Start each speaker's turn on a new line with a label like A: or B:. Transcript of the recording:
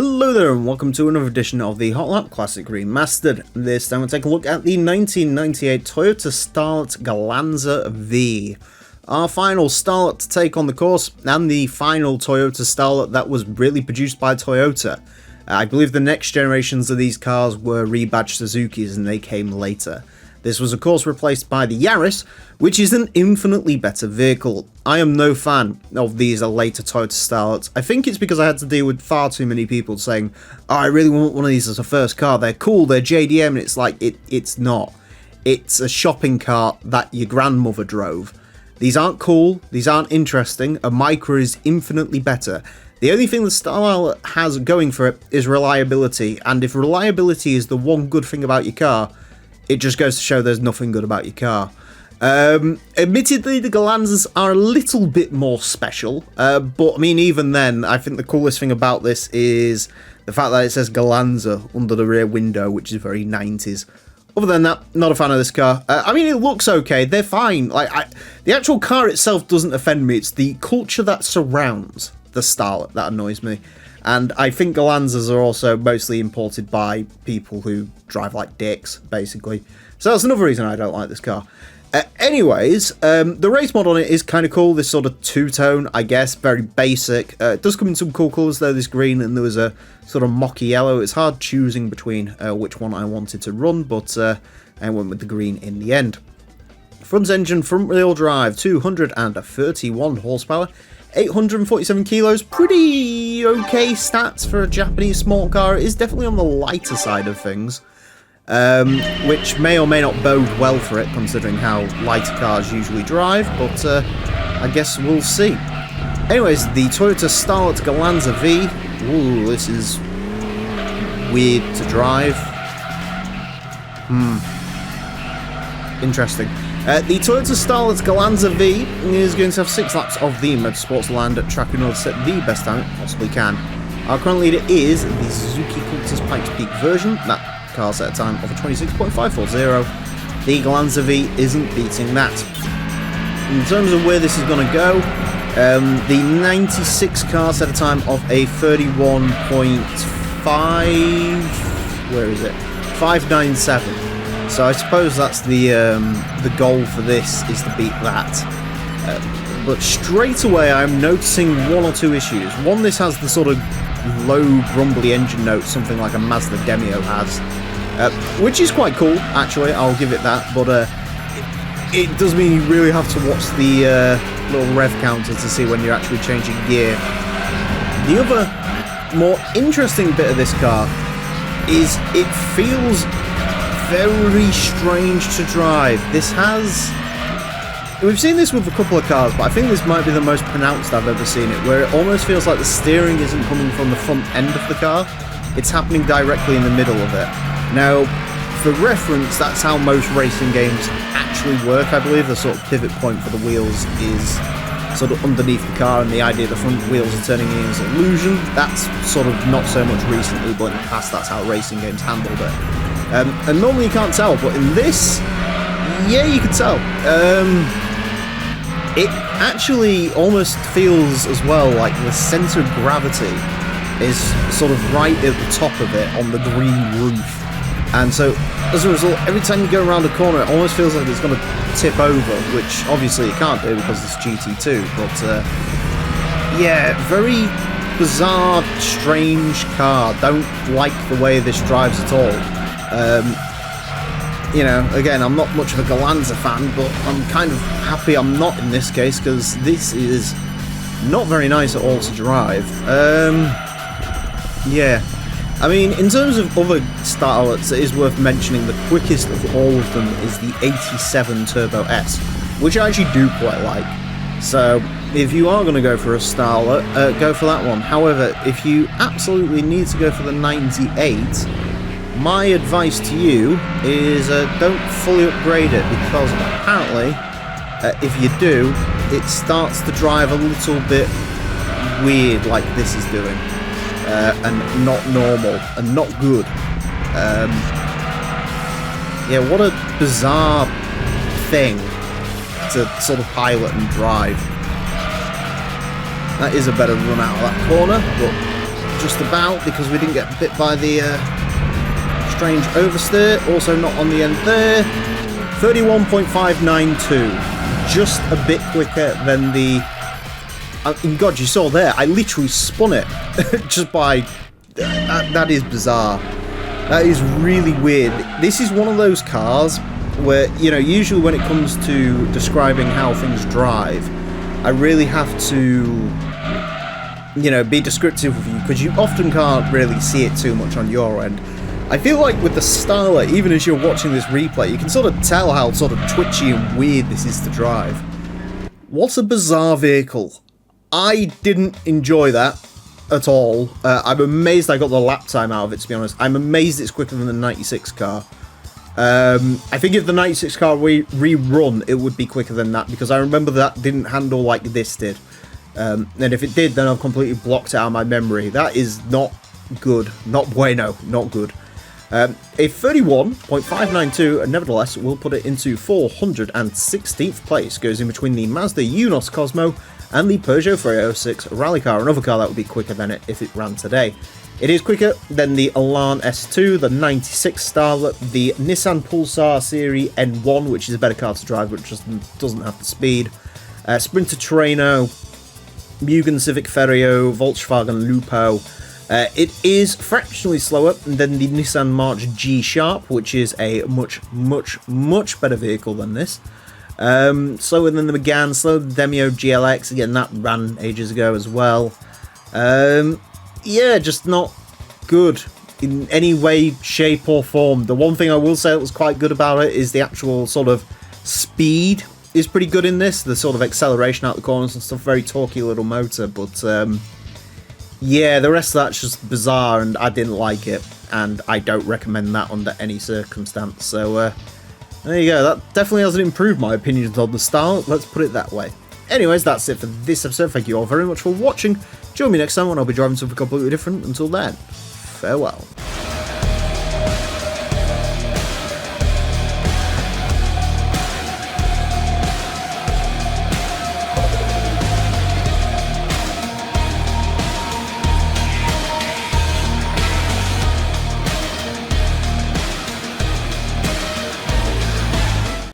A: Hello there and welcome to another edition of the Hot Lap Classic Remastered. This time we'll take a look at the 1998 Toyota Starlet Glanza V. Our final Starlet to take on the course, and the final Toyota Starlet that was really produced by Toyota. I believe the next generations of these cars were rebadged Suzukis and they came later. This was of course replaced by the Yaris, which is an infinitely better vehicle. I am no fan of these later Toyota Starlets. I think it's because I had to deal with far too many people saying, oh, I really want one of these as a first car, they're cool, they're JDM, and it's like, it's not. It's a shopping cart that your grandmother drove. These aren't cool, these aren't interesting, a Micra is infinitely better. The only thing the Starlet has going for it is reliability, and if reliability is the one good thing about your car, it just goes to show there's nothing good about your car. Admittedly, the Glanzas are a little bit more special, but I mean, even then, I think the coolest thing about this is the fact that it says Glanza under the rear window, which is very 90s. Other than that, not a fan of this car. I mean, it looks okay, they're fine. The actual car itself doesn't offend me, it's the culture that surrounds the Starlet that annoys me. And I think Glanzas are also mostly imported by people who drive like dicks, basically. So that's another reason I don't like this car. Anyways, the race mod on it is kind of cool. This sort of two-tone, I guess, very basic. It does come in some cool colours though, this green, and there was a sort of mocky yellow. It's hard choosing between which one I wanted to run, but I went with the green in the end. Front engine, front wheel drive, 231 horsepower. 847 kilos, pretty okay stats for a Japanese small car. It is definitely on the lighter side of things, which may or may not bode well for it, considering how lighter cars usually drive, but I guess we'll see. Anyways, the Toyota Starlet Glanza V. Ooh, this is weird to drive. Interesting. The Toyota Starlet Glanza V is going to have 6 laps of the Motorsports Land track in order to set the best time it possibly can. Our current leader is the Suzuki Cultus Pikes Peak version. That car set a time of a 26.540. The Glanza V isn't beating that. In terms of where this is going to go, the 96 car set a time of a 31.5... where is it? 597. So I suppose that's the goal for this, is to beat that. But straight away I'm noticing one or two issues. One, this has the sort of low grumbly engine note, something like a Mazda Demio has. Which is quite cool, actually, I'll give it that. But it does mean you really have to watch the little rev counter to see when you're actually changing gear. The other more interesting bit of this car is it feels very strange to drive. This has... We've seen this with a couple of cars, but I think this might be the most pronounced I've ever seen it, where it almost feels like the steering isn't coming from the front end of the car, it's happening directly in the middle of it. Now, for reference, that's how most racing games actually work, I believe. The sort of pivot point for the wheels is sort of underneath the car, and the idea the front wheels are turning in is an illusion. That's sort of not so much recently, but in the past that's how racing games handled it. And normally you can't tell, but in this, yeah, you can tell. It actually almost feels as well like the centre of gravity is sort of right at the top of it on the green roof. And so, as a result, every time you go around a corner, it almost feels like it's going to tip over, which obviously it can't do because it's GT2, but yeah, very bizarre, strange car. Don't like the way this drives at all. You know, again, I'm not much of a Glanza fan, but I'm kind of happy I'm not in this case, because this is not very nice at all to drive. Yeah. I mean, in terms of other Starlets, it is worth mentioning the quickest of all of them is the 87 Turbo S, which I actually do quite like. So, if you are going to go for a Starlet, go for that one. However, if you absolutely need to go for the 98, my advice to you is don't fully upgrade it, because apparently, if you do, it starts to drive a little bit weird like this is doing, and not normal, and not good. Yeah, what a bizarre thing to sort of pilot and drive. That is a better run out of that corner, but just about, because we didn't get bit by the strange oversteer. Also not on the end there. 31.592. Just a bit quicker than the... and God, you saw there, I literally spun it just by... that is bizarre. That is really weird. This is one of those cars where, you know, usually when it comes to describing how things drive, I really have to, you know, be descriptive with you, because you often can't really see it too much on your end. I feel like with the Starlet, even as you're watching this replay, you can sort of tell how sort of twitchy and weird this is to drive. What a bizarre vehicle. I didn't enjoy that at all. I'm amazed I got the lap time out of it, to be honest. I'm amazed it's quicker than the 96 car. I think if the 96 car rerun, it would be quicker than that, because I remember that didn't handle like this did. And if it did, then I've completely blocked it out of my memory. That is not good. Not bueno. Not good. A 31.592, nevertheless, we'll put it into 416th place. Goes in between the Mazda Unos Cosmo and the Peugeot 306 rally car, another car that would be quicker than it if it ran today. It is quicker than the Elan S2, the 96 Starlet, the Nissan Pulsar Series N1, which is a better car to drive, but just doesn't have the speed, Sprinter Terreno, Mugen Civic Ferio, Volkswagen Lupo. It is fractionally slower than the Nissan March G Sharp, which is a much better vehicle than this. Slower than the Megane, slower than the Demio GLX, again that ran ages ago as well. Yeah, just not good in any way, shape or form. The one thing I will say that was quite good about it is the actual sort of speed is pretty good in this. The sort of acceleration out the corners and stuff, very torquey little motor, but yeah, the rest of that's just bizarre and I didn't like it, and I don't recommend that under any circumstance. So there you go, that definitely hasn't improved my opinions on the Starlet, let's put it that way. Anyways, that's it for this episode. Thank you all very much for watching. Join me next time when I'll be driving something completely different. Until then, farewell.